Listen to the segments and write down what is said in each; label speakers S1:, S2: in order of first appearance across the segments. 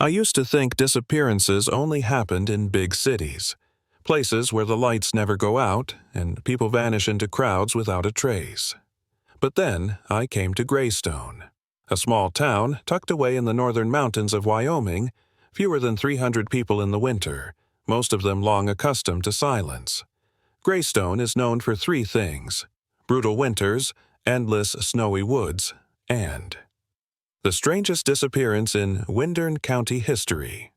S1: I used to think disappearances only happened in big cities, places where the lights never go out and people vanish into crowds without a trace. But then I came to Greystone, a small town tucked away in the northern mountains of Wyoming, fewer than 300 people in the winter, most of them long accustomed to silence. Greystone is known for three things: brutal winters, endless snowy woods, and the strangest disappearance in Windern County history.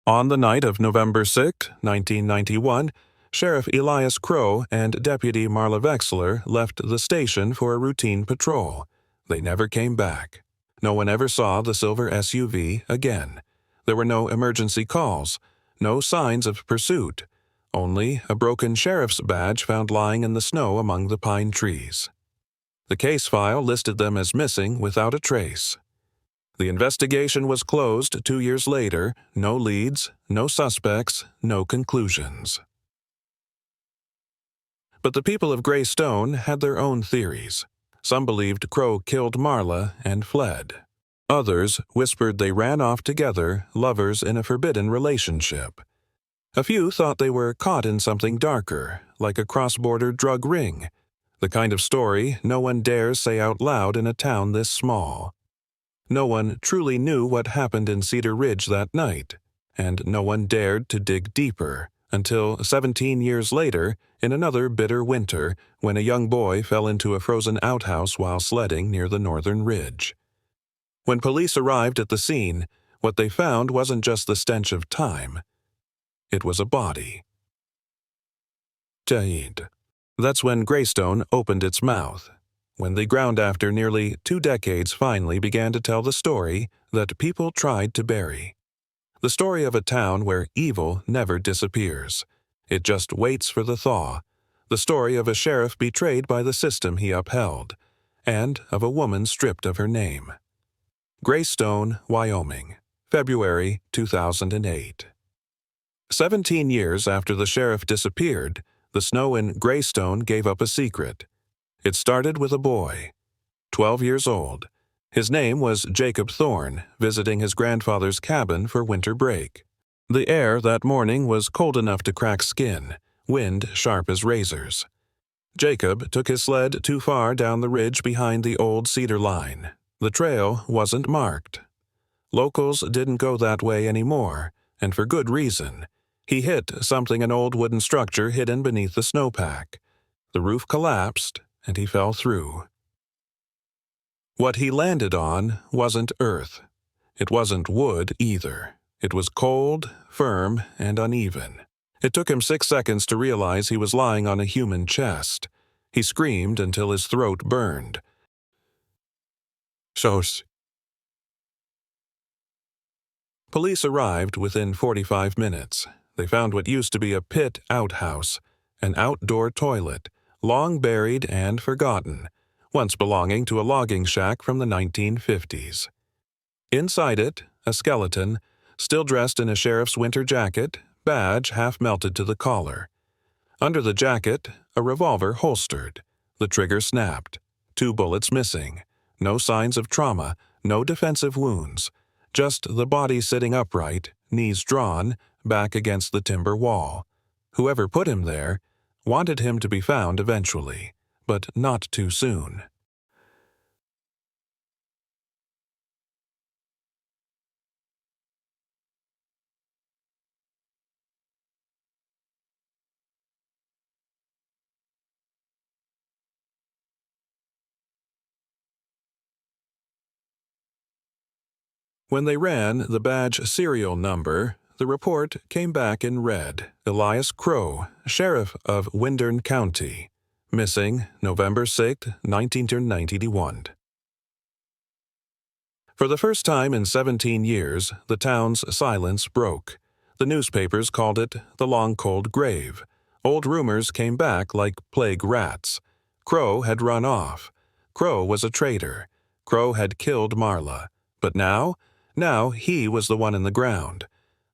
S1: On the night of November 6, 1991, Sheriff Elias Crow and Deputy Marla Vexler left the station for a routine patrol. They never came back. No one ever saw the silver SUV again. There were no emergency calls, no signs of pursuit, only a broken sheriff's badge found lying in the snow among the pine trees. The case file listed them as missing without a trace. The investigation was closed 2 years later, no leads, no suspects, no conclusions. But the people of Greystone had their own theories. Some believed Crow killed Marla and fled. Others whispered they ran off together, lovers in a forbidden relationship. A few thought they were caught in something darker, like a cross-border drug ring, the kind of story no one dares say out loud in a town this small. No one truly knew what happened in Cedar Ridge that night, and no one dared to dig deeper until 17 years later, in another bitter winter, when a young boy fell into a frozen outhouse while sledding near the northern ridge. When police arrived at the scene, what they found wasn't just the stench of time. It was a body. Jahid. That's when Greystone opened its mouth, when the ground after nearly 2 decades finally began to tell the story that people tried to bury. The story of a town where evil never disappears. It just waits for the thaw. The story of a sheriff betrayed by the system he upheld, and of a woman stripped of her name. Greystone, Wyoming, February 2008. 17 years after the sheriff disappeared, the snow in Greystone gave up a secret. It started with a boy, 12 years old. His name was Jacob Thorne, visiting his grandfather's cabin for winter break. The air that morning was cold enough to crack skin, wind sharp as razors. Jacob took his sled too far down the ridge behind the old cedar line. The trail wasn't marked. Locals didn't go that way anymore, and for good reason. He hit something, an old wooden structure hidden beneath the snowpack. The roof collapsed, and he fell through. What he landed on wasn't earth. It wasn't wood either. It was cold, firm, and uneven. It took him 6 seconds to realize he was lying on a human chest. He screamed until his throat burned. Shows. Police arrived within 45 minutes. They found what used to be a pit outhouse, an outdoor toilet, long buried and forgotten, once belonging to a logging shack from the 1950s. Inside it, a skeleton, still dressed in a sheriff's winter jacket, badge half melted to the collar. Under the jacket, a revolver holstered. The trigger snapped. 2 bullets missing. No signs of trauma, no defensive wounds. Just the body sitting upright, knees drawn, back against the timber wall. Whoever put him there wanted him to be found eventually, but not too soon. When they ran the badge serial number, the report came back in red. Elias Crow, Sheriff of Windern County. Missing November 6, 1991. For the first time in 17 years, the town's silence broke. The newspapers called it the long cold grave. Old rumors came back like plague rats. Crow had run off. Crow was a traitor. Crow had killed Marla. But now he was the one in the ground.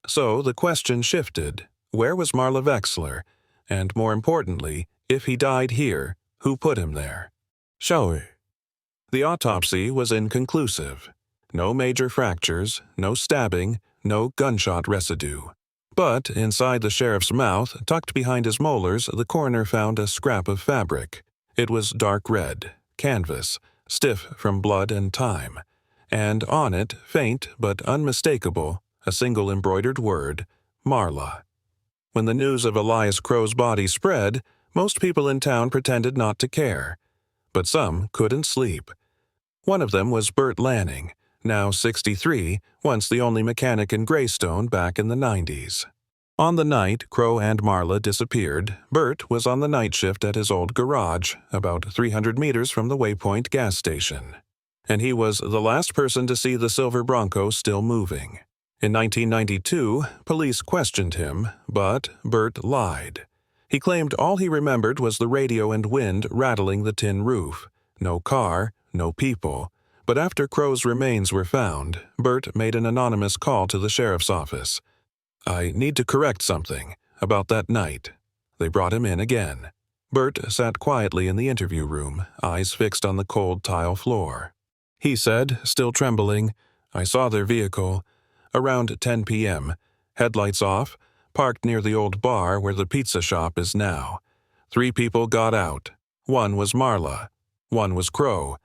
S1: So the question shifted. Where was Marla Vexler? And more importantly, if he died here, who put him there? The autopsy was inconclusive. No major fractures, no stabbing, no gunshot residue. But inside the sheriff's mouth, tucked behind his molars, the coroner found a scrap of fabric. It was dark red, canvas, stiff from blood and time, and on it, faint but unmistakable, a single embroidered word, Marla. When the news of Elias Crow's body spread, most people in town pretended not to care. But some couldn't sleep. One of them was Bert Lanning, now 63, once the only mechanic in Greystone back in the 90s. On the night Crow and Marla disappeared, Bert was on the night shift at his old garage, about 300 meters from the Waypoint gas station. And he was the last person to see the silver Bronco still moving. In 1992, police questioned him, but Bert lied. He claimed all he remembered was the radio and wind rattling the tin roof. No car, no people. But after Crow's remains were found, Bert made an anonymous call to the sheriff's office. "I need to correct something about that night." They brought him in again. Bert sat quietly in the interview room, eyes fixed on the cold tile floor. He said, still trembling, "I saw their vehicle. Around 10 p.m., headlights off, parked near the old bar where the pizza shop is now. 3 people got out. One was Marla. One was Crow.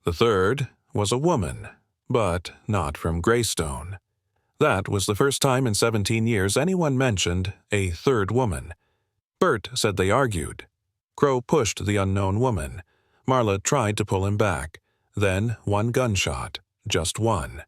S1: The third was a woman, but not from Greystone." That was the first time in 17 years anyone mentioned a third woman. Bert said they argued. Crow pushed the unknown woman. Marla tried to pull him back. Then one gunshot, just one.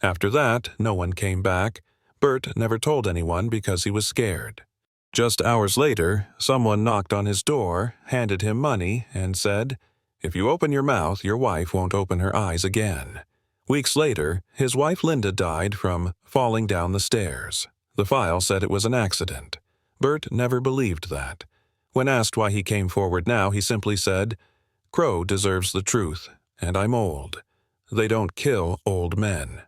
S1: After that, no one came back. Bert never told anyone because he was scared. Just hours later, someone knocked on his door, handed him money, and said, "If you open your mouth, your wife won't open her eyes again." Weeks later, his wife Linda died from falling down the stairs. The file said it was an accident. Bert never believed that. When asked why he came forward now, he simply said, "Crow deserves the truth, and I'm old. They don't kill old men."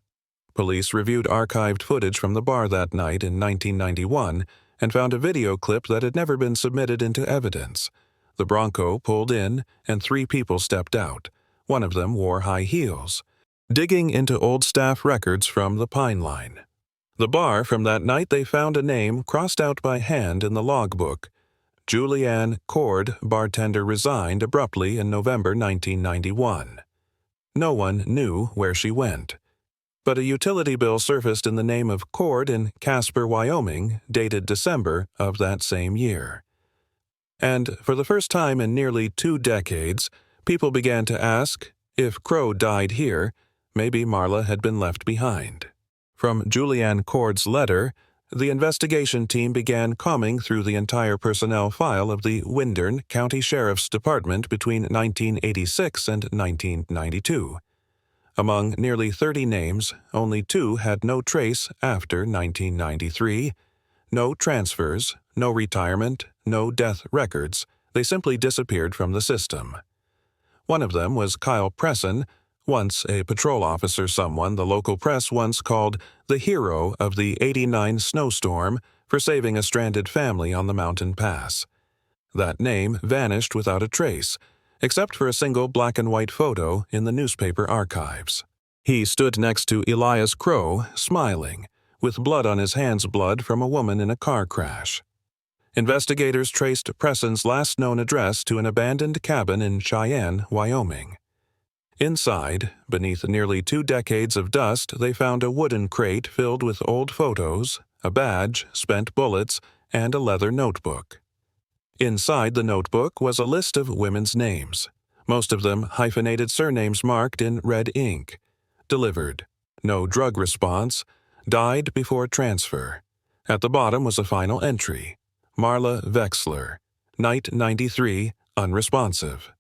S1: Police reviewed archived footage from the bar that night in 1991 and found a video clip that had never been submitted into evidence. The Bronco pulled in, and 3 people stepped out. One of them wore high heels. Digging into old staff records from the Pine Line. The bar from that night, they found a name crossed out by hand in the logbook. Julianne Cord, bartender, resigned abruptly in November 1991. No one knew where she went. But a utility bill surfaced in the name of Cord in Casper, Wyoming, dated December of that same year. And for the first time in nearly 2 decades, people began to ask, if Crow died here, maybe Marla had been left behind. From Julianne Cord's letter, the investigation team began combing through the entire personnel file of the Windern County Sheriff's Department between 1986 and 1992. Among nearly 30 names, only 2 had no trace after 1993. No transfers, no retirement, no death records. They simply disappeared from the system. One of them was Kyle Presson, once a patrol officer, someone the local press once called the hero of the '89 snowstorm for saving a stranded family on the mountain pass. That name vanished without a trace, except for a single black-and-white photo in the newspaper archives. He stood next to Elias Crow, smiling, with blood on his hands, blood from a woman in a car crash. Investigators traced Presson's last known address to an abandoned cabin in Cheyenne, Wyoming. Inside, beneath nearly 2 decades of dust, they found a wooden crate filled with old photos, a badge, spent bullets, and a leather notebook. Inside the notebook was a list of women's names, most of them hyphenated surnames marked in red ink. Delivered. No drug response. Died before transfer. At the bottom was a final entry. Marla Vexler. Night 93, unresponsive.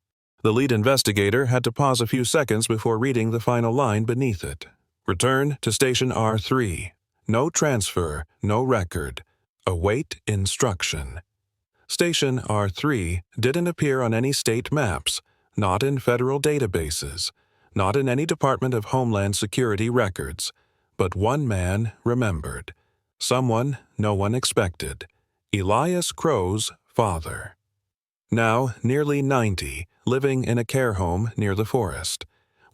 S1: The lead investigator had to pause a few seconds before reading the final line beneath it. Return to Station R3. No transfer, no record. Await instruction. Station R3 didn't appear on any state maps, not in federal databases, not in any Department of Homeland Security records. But one man remembered. Someone no one expected. Elias Crow's father. Now nearly 90, living in a care home near the forest.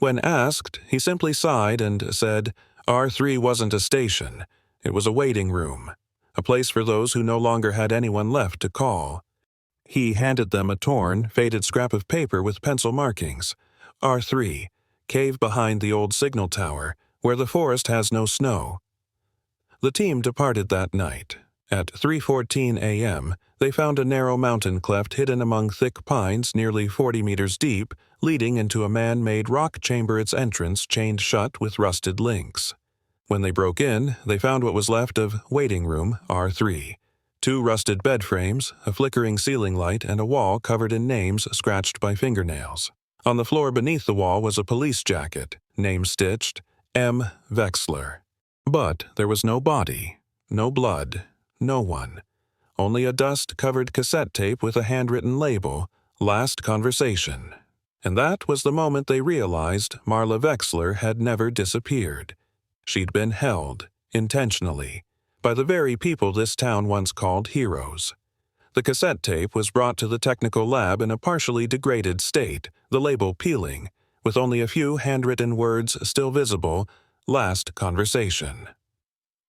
S1: When asked, he simply sighed and said R3 wasn't a station. It was a waiting room, a place for those who no longer had anyone left to call. He handed them a torn, faded scrap of paper with pencil markings. R3, cave behind the old signal tower, where the forest has no snow. The team departed that night. At 3:14 a.m., they found a narrow mountain cleft hidden among thick pines nearly 40 meters deep, leading into a man-made rock chamber, its entrance chained shut with rusted links. When they broke in, they found what was left of waiting room R3. 2 rusted bed frames, a flickering ceiling light, and a wall covered in names scratched by fingernails. On the floor beneath the wall was a police jacket, name stitched, M. Vexler. But there was no body, no blood, no one. Only a dust-covered cassette tape with a handwritten label, Last Conversation. And that was the moment they realized Marla Vexler had never disappeared. She'd been held, intentionally, by the very people this town once called heroes. The cassette tape was brought to the technical lab in a partially degraded state, the label peeling, with only a few handwritten words still visible, Last Conversation.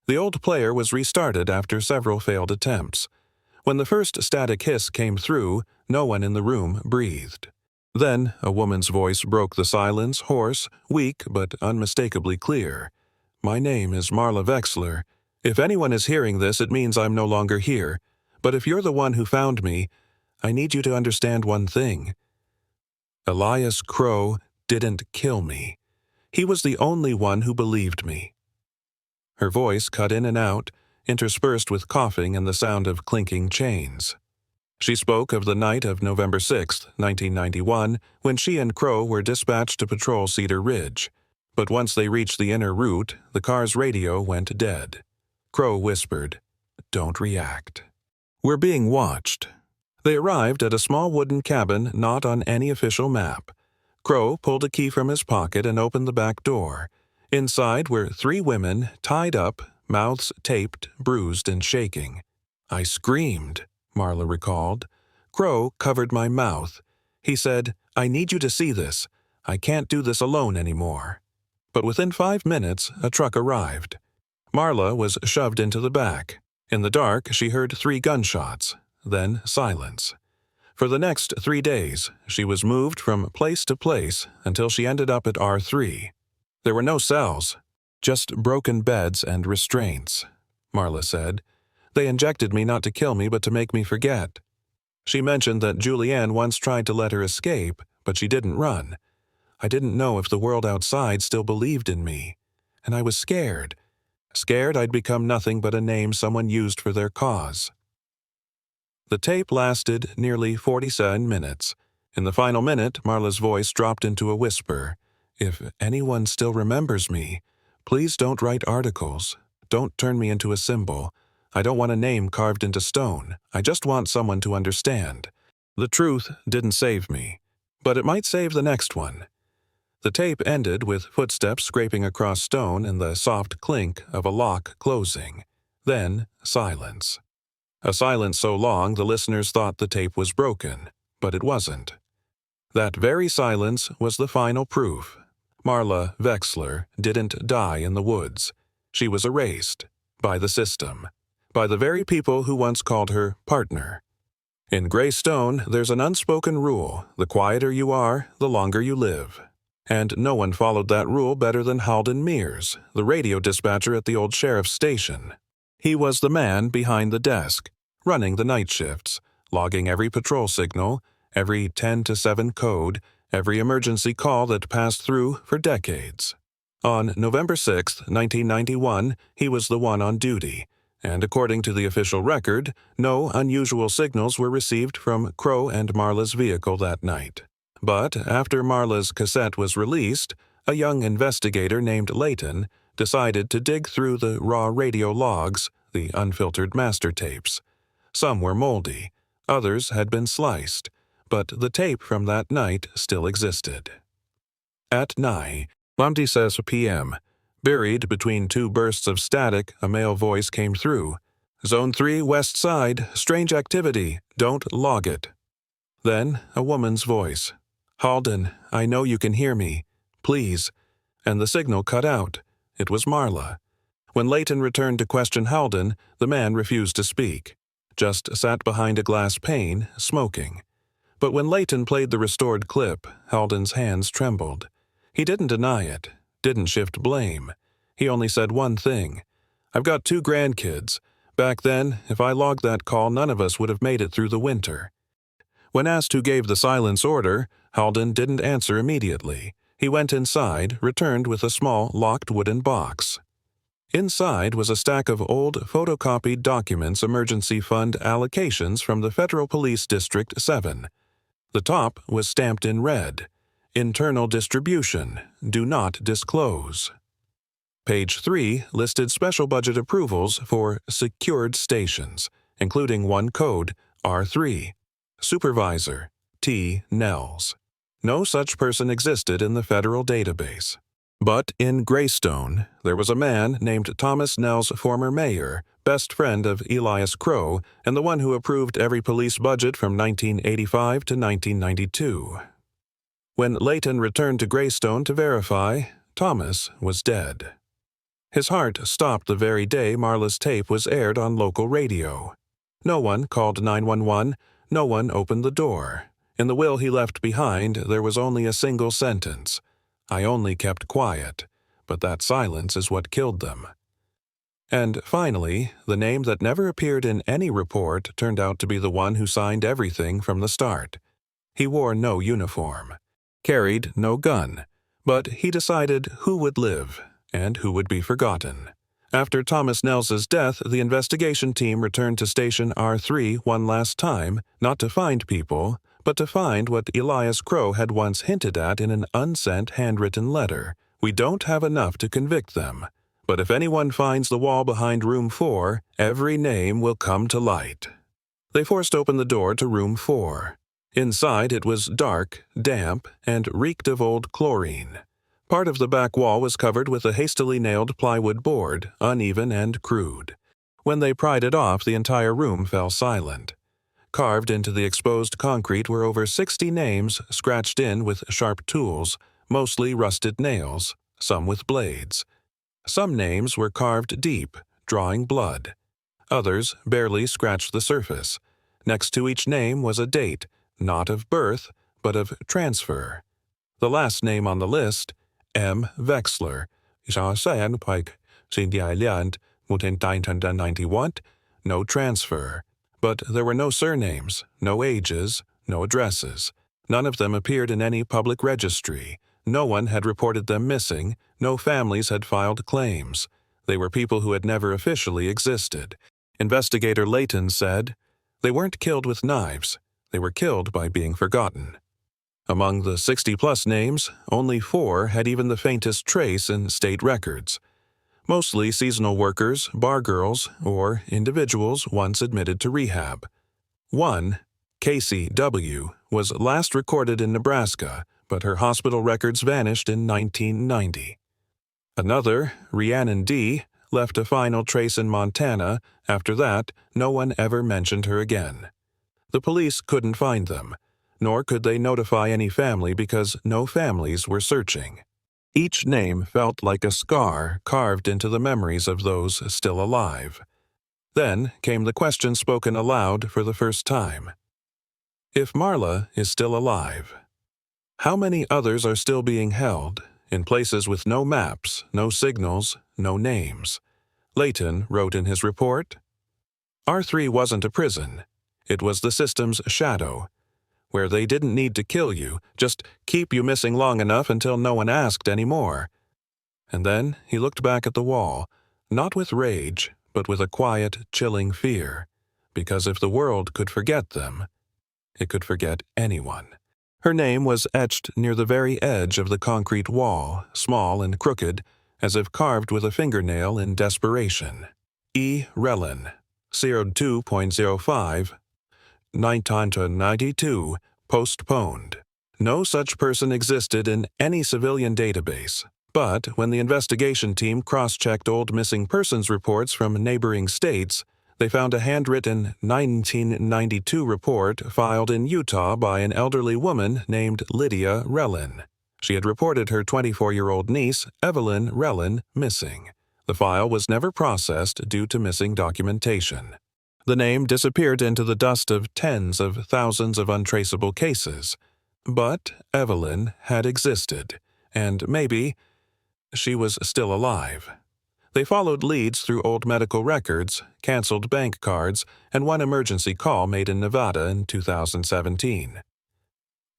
S1: The old player was restarted after several failed attempts. When the first static hiss came through, no one in the room breathed. Then a woman's voice broke the silence, hoarse, weak, but unmistakably clear. "My name is Marla Vexler. If anyone is hearing this, it means I'm no longer here. But if you're the one who found me, I need you to understand one thing. Elias Crow didn't kill me. He was the only one who believed me." Her voice cut in and out, interspersed with coughing and the sound of clinking chains. She spoke of the night of November 6, 1991, when she and Crow were dispatched to patrol Cedar Ridge. But once they reached the inner route, the car's radio went dead. Crow whispered, "Don't react. We're being watched." They arrived at a small wooden cabin not on any official map. Crow pulled a key from his pocket and opened the back door. Inside were 3 women, tied up, mouths taped, bruised and shaking. "I screamed," Marla recalled. "Crow covered my mouth. He said, 'I need you to see this. I can't do this alone anymore.'" But within 5 minutes, a truck arrived. Marla was shoved into the back. In the dark, she heard 3 gunshots, then silence. For the next 3 days, she was moved from place to place until she ended up at R3. There were no cells, just broken beds and restraints, Marla said. "They injected me not to kill me but to make me forget." She mentioned that Julianne once tried to let her escape, but she didn't run. "I didn't know if the world outside still believed in me. And I was scared. Scared I'd become nothing but a name someone used for their cause." The tape lasted nearly 47 minutes. In the final minute, Marla's voice dropped into a whisper. "If anyone still remembers me, please don't write articles. Don't turn me into a symbol. I don't want a name carved into stone. I just want someone to understand. The truth didn't save me, but it might save the next one." The tape ended with footsteps scraping across stone and the soft clink of a lock closing. Then silence. A silence so long the listeners thought the tape was broken, but it wasn't. That very silence was the final proof. Marla Vexler didn't die in the woods. She was erased by the system, by the very people who once called her partner. In gray stone, there's an unspoken rule: the quieter you are, the longer you live. And no one followed that rule better than Halden Mears, the radio dispatcher at the old sheriff's station. He was the man behind the desk, running the night shifts, logging every patrol signal, every 10 to 7 code, every emergency call that passed through for decades. On November 6, 1991, he was the one on duty, and according to the official record, no unusual signals were received from Crow and Marla's vehicle that night. But after Marla's cassette was released, a young investigator named Layton decided to dig through the raw radio logs, the unfiltered master tapes. Some were moldy, others had been sliced, but the tape from that night still existed. At 9:26 p.m., buried between 2 bursts of static, a male voice came through. "Zone 3, west side, strange activity, don't log it." Then a woman's voice. "Halden, I know you can hear me. please," and the signal cut out. It was Marla. When Layton returned to question Halden, the man refused to speak, just sat behind a glass pane, smoking. But when Layton played the restored clip, Halden's hands trembled. He didn't deny it, didn't shift blame. He only said one thing: "I've got 2 grandkids. Back then, if I logged that call, none of us would have made it through the winter." When asked who gave the silence order, Halden didn't answer immediately. He went inside, returned with a small, locked wooden box. Inside was a stack of old, photocopied documents, emergency fund allocations from the Federal Police District 7. The top was stamped in red: "Internal distribution. Do not disclose." Page 3 listed special budget approvals for secured stations, including one code, R3. Supervisor, T. Nels. No such person existed in the federal database. But in Greystone, there was a man named Thomas Nels, former mayor, best friend of Elias Crow, and the one who approved every police budget from 1985 to 1992. When Layton returned to Greystone to verify, Thomas was dead. His heart stopped the very day Marla's tape was aired on local radio. No one called 911, no one opened the door. In the will he left behind, there was only a single sentence: "I only kept quiet, but that silence is what killed them." And finally, the name that never appeared in any report turned out to be the one who signed everything from the start. He wore no uniform, carried no gun, but he decided who would live and who would be forgotten. After Thomas Nels's death, the investigation team returned to Station R3 one last time, not to find people, but to find what Elias Crow had once hinted at in an unsent handwritten letter: "We don't have enough to convict them, but if anyone finds the wall behind Room 4, every name will come to light." They forced open the door to Room 4. Inside it was dark, damp, and reeked of old chlorine. Part of the back wall was covered with a hastily nailed plywood board, uneven and crude. When they pried it off, the entire room fell silent. Carved into the exposed concrete were over 60 names, scratched in with sharp tools, mostly rusted nails, some with blades. Some names were carved deep, drawing blood. Others barely scratched the surface. Next to each name was a date, not of birth, but of transfer. The last name on the list, M. Vexler, no transfer. But there were no surnames, no ages, no addresses. None of them appeared in any public registry. No one had reported them missing. No families had filed claims. They were people who had never officially existed. Investigator Layton said, "They weren't killed with knives. They were killed by being forgotten." Among the 60-plus names, only 4 had even the faintest trace in state records. Mostly seasonal workers, bar girls, or individuals once admitted to rehab. One, Casey W., was last recorded in Nebraska, but her hospital records vanished in 1990. Another, Rhiannon D., left a final trace in Montana. After that, no one ever mentioned her again. The police couldn't find them, nor could they notify any family because no families were searching. Each name felt like a scar carved into the memories of those still alive. Then came the question spoken aloud for the first time. If Marla is still alive, how many others are still being held, in places with no maps, no signals, no names? Layton wrote in his report, "R3 wasn't a prison. It was the system's shadow, where they didn't need to kill you, just keep you missing long enough until no one asked anymore." And then he looked back at the wall, not with rage, but with a quiet, chilling fear, because if the world could forget them, it could forget anyone. Her name was etched near the very edge of the concrete wall, small and crooked, as if carved with a fingernail in desperation. E. Relin, 02.05, 1992, postponed. No such person existed in any civilian database. But when the investigation team cross-checked old missing persons reports from neighboring states, they found a handwritten 1992 report filed in Utah by an elderly woman named Lydia Relin. She had reported her 24-year-old niece, Evelyn Relin, missing. The file was never processed due to missing documentation. The name disappeared into the dust of tens of thousands of untraceable cases. But Evelyn had existed, and maybe she was still alive. They followed leads through old medical records, canceled bank cards, and one emergency call made in Nevada in 2017.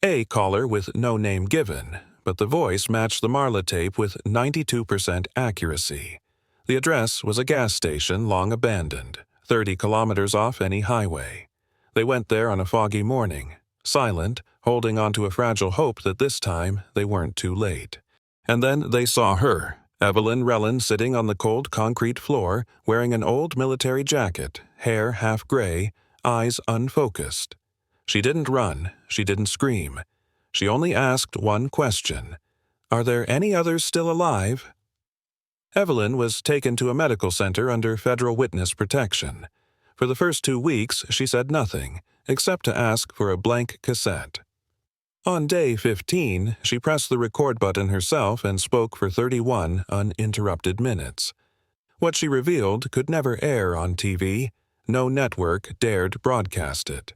S1: A caller with no name given, but the voice matched the Marla tape with 92% accuracy. The address was a gas station long abandoned, 30 kilometers off any highway. They went there on a foggy morning, silent, holding onto a fragile hope that this time they weren't too late. And then they saw her, Evelyn Relin, sitting on the cold concrete floor, wearing an old military jacket, hair half gray, eyes unfocused. She didn't run, she didn't scream. She only asked one question. Are there any others still alive? Evelyn was taken to a medical center under federal witness protection. For the first 2 weeks, she said nothing, except to ask for a blank cassette. On day 15, she pressed the record button herself and spoke for 31 uninterrupted minutes. What she revealed could never air on TV. No network dared broadcast it.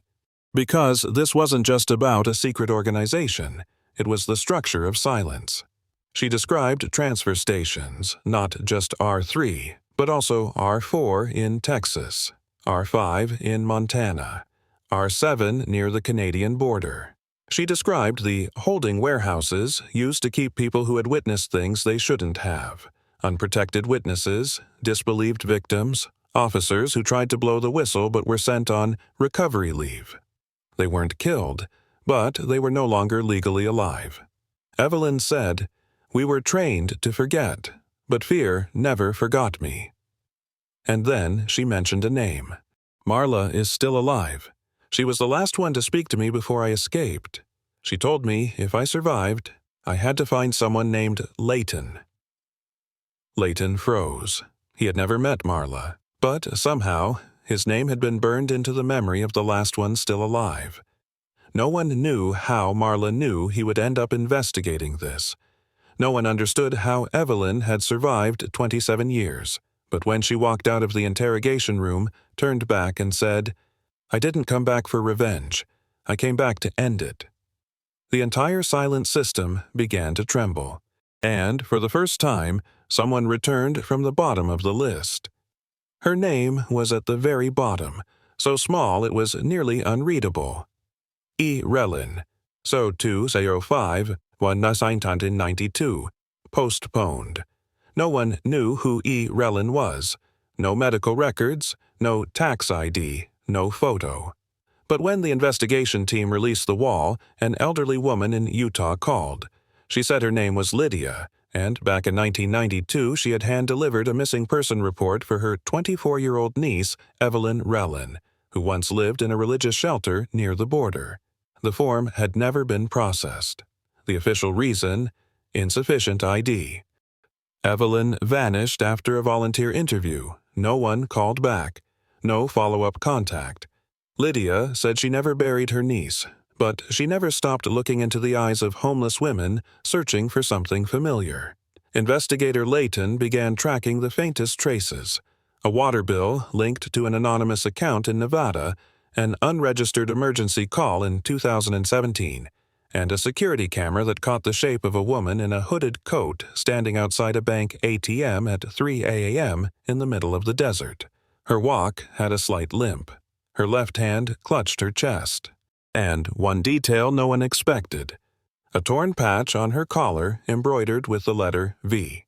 S1: Because this wasn't just about a secret organization, it was the structure of silence. She described transfer stations, not just R3, but also R4 in Texas, R5 in Montana, R7 near the Canadian border. She described the holding warehouses used to keep people who had witnessed things they shouldn't have, unprotected witnesses, disbelieved victims, officers who tried to blow the whistle but were sent on recovery leave. They weren't killed, but they were no longer legally alive. Evelyn said, "We were trained to forget, but fear never forgot me." And then she mentioned a name. Marla is still alive. She was the last one to speak to me before I escaped. She told me if I survived, I had to find someone named Leighton. Leighton froze. He had never met Marla, but somehow his name had been burned into the memory of the last one still alive. No one knew how Marla knew he would end up investigating this. No one understood how Evelyn had survived 27 years, but when she walked out of the interrogation room, turned back and said, "I didn't come back for revenge. I came back to end it." The entire silent system began to tremble, and for the first time, someone returned from the bottom of the list. Her name was at the very bottom, so small it was nearly unreadable. E. Relin, so 205, 1992, postponed. No one knew who E. Relin was. No medical records, no tax ID, no photo. But when the investigation team released the wall, an elderly woman in Utah called. She said her name was Lydia, and back in 1992 she had hand-delivered a missing person report for her 24-year-old niece, Evelyn Relin, who once lived in a religious shelter near the border. The form had never been processed. The official reason? Insufficient ID. Evelyn vanished after a volunteer interview. No one called back. No follow-up contact. Lydia said she never buried her niece, but she never stopped looking into the eyes of homeless women searching for something familiar. Investigator Leighton began tracking the faintest traces. A water bill linked to an anonymous account in Nevada, an unregistered emergency call in 2017, and a security camera that caught the shape of a woman in a hooded coat standing outside a bank ATM at 3 a.m. in the middle of the desert. Her walk had a slight limp. Her left hand clutched her chest. And one detail no one expected: a torn patch on her collar embroidered with the letter V.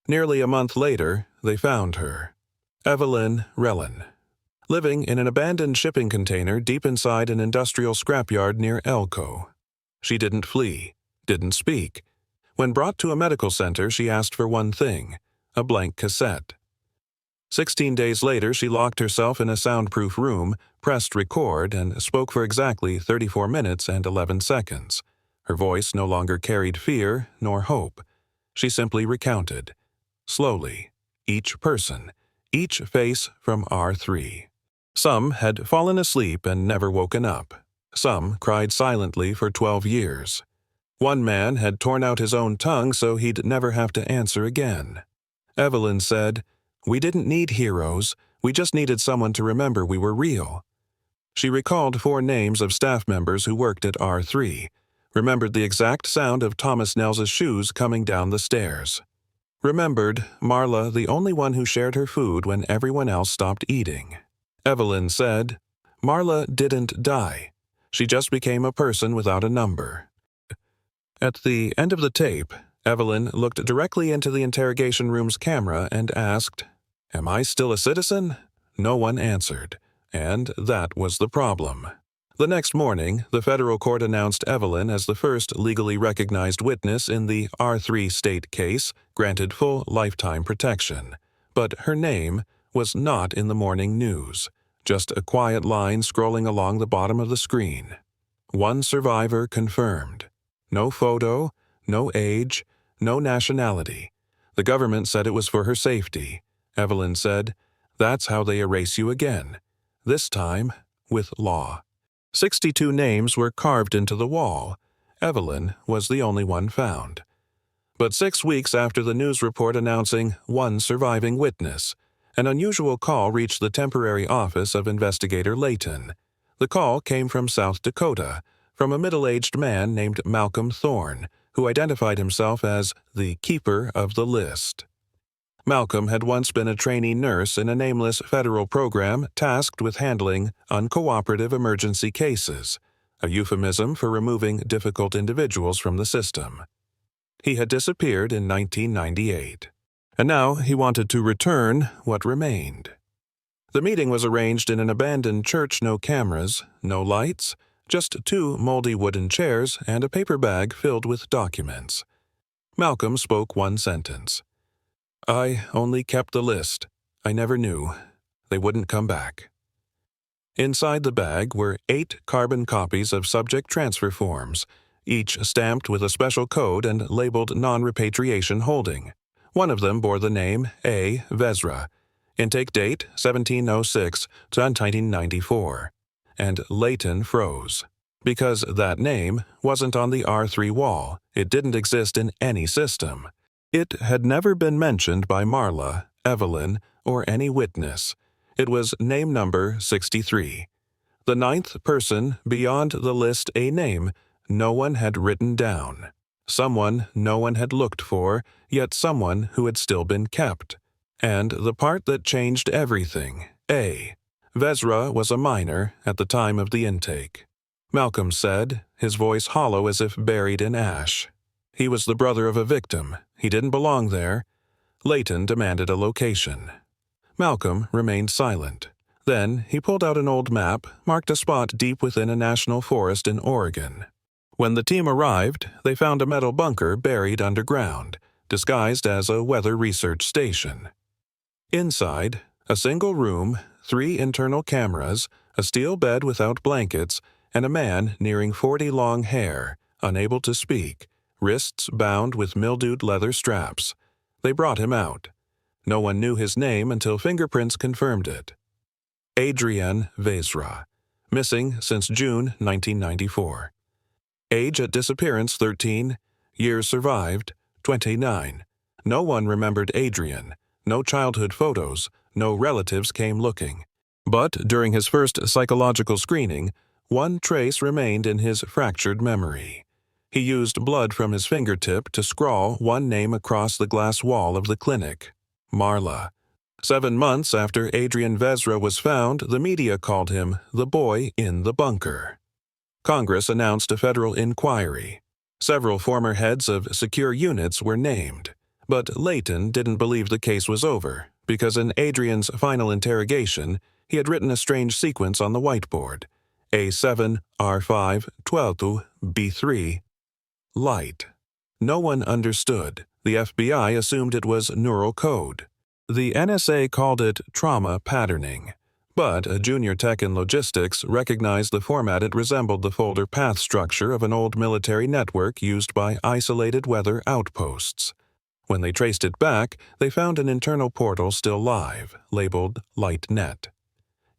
S1: Nearly a month later, they found her. Evelyn Relin, living in an abandoned shipping container deep inside an industrial scrapyard near Elko. She didn't flee, didn't speak. When brought to a medical center, she asked for one thing: a blank cassette. 16 days later, she locked herself in a soundproof room, pressed record, and spoke for exactly 34 minutes and 11 seconds. Her voice no longer carried fear nor hope. She simply recounted, slowly, each person, each face from R3. Some had fallen asleep and never woken up. Some cried silently for 12 years. One man had torn out his own tongue so he'd never have to answer again. Evelyn said, "We didn't need heroes, we just needed someone to remember we were real." She recalled 4 names of staff members who worked at R3, remembered the exact sound of Thomas Nell's shoes coming down the stairs. Remembered Marla, the only one who shared her food when everyone else stopped eating. Evelyn said, "Marla didn't die. She just became a person without a number." At the end of the tape, Evelyn looked directly into the interrogation room's camera and asked, "Am I still a citizen?" No one answered, and that was the problem. The next morning, the federal court announced Evelyn as the first legally recognized witness in the R3 state case, granted full lifetime protection. But her name was not in the morning news, just a quiet line scrolling along the bottom of the screen. One survivor confirmed. No photo, no age, no nationality. The government said it was for her safety. Evelyn said, "That's how they erase you again. This time, with law." 62 names were carved into the wall. Evelyn was the only one found. But 6 weeks after the news report announcing one surviving witness, an unusual call reached the temporary office of Investigator Layton. The call came from South Dakota, from a middle-aged man named Malcolm Thorne, who identified himself as the keeper of the list. Malcolm had once been a trainee nurse in a nameless federal program tasked with handling uncooperative emergency cases, a euphemism for removing difficult individuals from the system. He had disappeared in 1998, and now he wanted to return what remained. The meeting was arranged in an abandoned church, no cameras, no lights, just 2 moldy wooden chairs and a paper bag filled with documents. Malcolm spoke one sentence. "I only kept the list. I never knew. They wouldn't come back." Inside the bag were 8 carbon copies of subject transfer forms, each stamped with a special code and labeled non-repatriation holding. One of them bore the name A. Vexler, intake date 1706 to 1994, and Layton froze. Because that name wasn't on the R3 wall, it didn't exist in any system. It had never been mentioned by Marla, Evelyn, or any witness. It was name number 63. The 9th person beyond the list A name no one had written down. Someone no one had looked for, yet someone who had still been kept. And the part that changed everything, A. Vexler was a minor at the time of the intake. Malcolm said, his voice hollow as if buried in ash. He was the brother of a victim. He didn't belong there. Layton demanded a location. Malcolm remained silent. Then he pulled out an old map, marked a spot deep within a national forest in Oregon. When the team arrived, they found a metal bunker buried underground, disguised as a weather research station. Inside, a single room, 3 internal cameras, a steel bed without blankets, and a man nearing 40 long hair, unable to speak, wrists bound with mildewed leather straps. They brought him out. No one knew his name until fingerprints confirmed it. Adrian Vexler, missing since June 1994. Age at disappearance 13, years survived 29. No one remembered Adrian, no childhood photos, no relatives came looking. But during his first psychological screening, one trace remained in his fractured memory. He used blood from his fingertip to scrawl one name across the glass wall of the clinic, Marla. 7 months after Adrian Vexler was found, the media called him the boy in the bunker. Congress announced a federal inquiry. Several former heads of secure units were named. But Layton didn't believe the case was over, because in Adrian's final interrogation, he had written a strange sequence on the whiteboard. A7, R5, 12, B3, light. No one understood. The FBI assumed it was neural code. The NSA called it trauma patterning. But a junior tech in logistics recognized the format it resembled the folder path structure of an old military network used by isolated weather outposts. When they traced it back, they found an internal portal still live, labeled LightNet.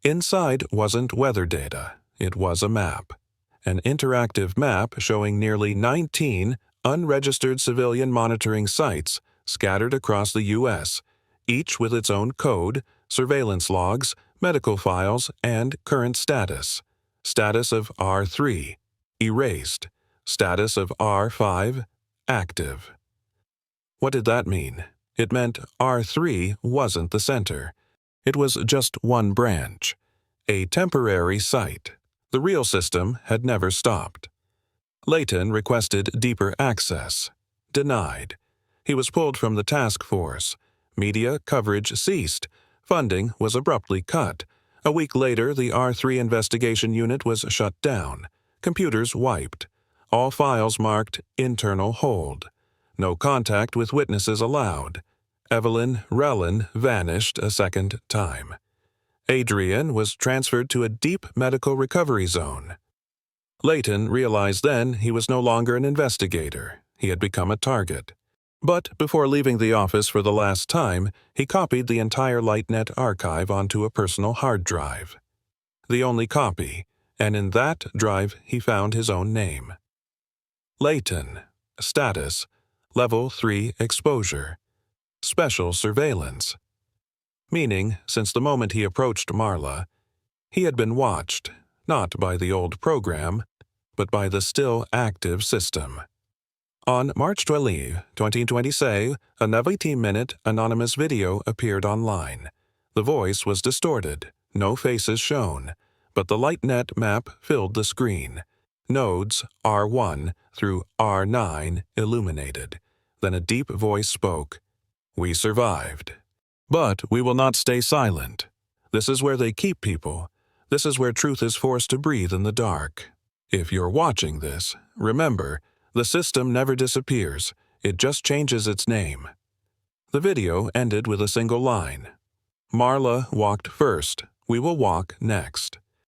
S1: Inside wasn't weather data. It was a map. an interactive map showing nearly 19 unregistered civilian monitoring sites scattered across the U.S., each with its own code, surveillance logs, medical files, and current status. Status of R3, erased. Status of R5, active. What did that mean? It meant R3 wasn't the center. It was just one branch, a temporary site. The real system had never stopped. Layton requested deeper access. Denied. He was pulled from the task force. Media coverage ceased. Funding was abruptly cut. A week later, the R3 investigation unit was shut down. Computers wiped. All files marked internal hold. No contact with witnesses allowed. Evelyn Relin vanished a second time. Adrian was transferred to a deep medical recovery zone. Layton realized then he was no longer an investigator. He had become a target. But before leaving the office for the last time, he copied the entire LightNet archive onto a personal hard drive. The only copy, and in that drive he found his own name. Layton. Status: Level 3 exposure. Special surveillance. Meaning, since the moment he approached Marla, he had been watched, not by the old program, but by the still active system. On March 12, 2020, a 90-minute anonymous video appeared online. The voice was distorted, no faces shown, but the LightNet map filled the screen. Nodes R1 through R9 illuminated. Then a deep voice spoke. "We survived. But we will not stay silent. This is where they keep people. This is where truth is forced to breathe in the dark. If you're watching this, remember, the system never disappears. It just changes its name." The video ended with a single line. "Marla walked first. We will walk next."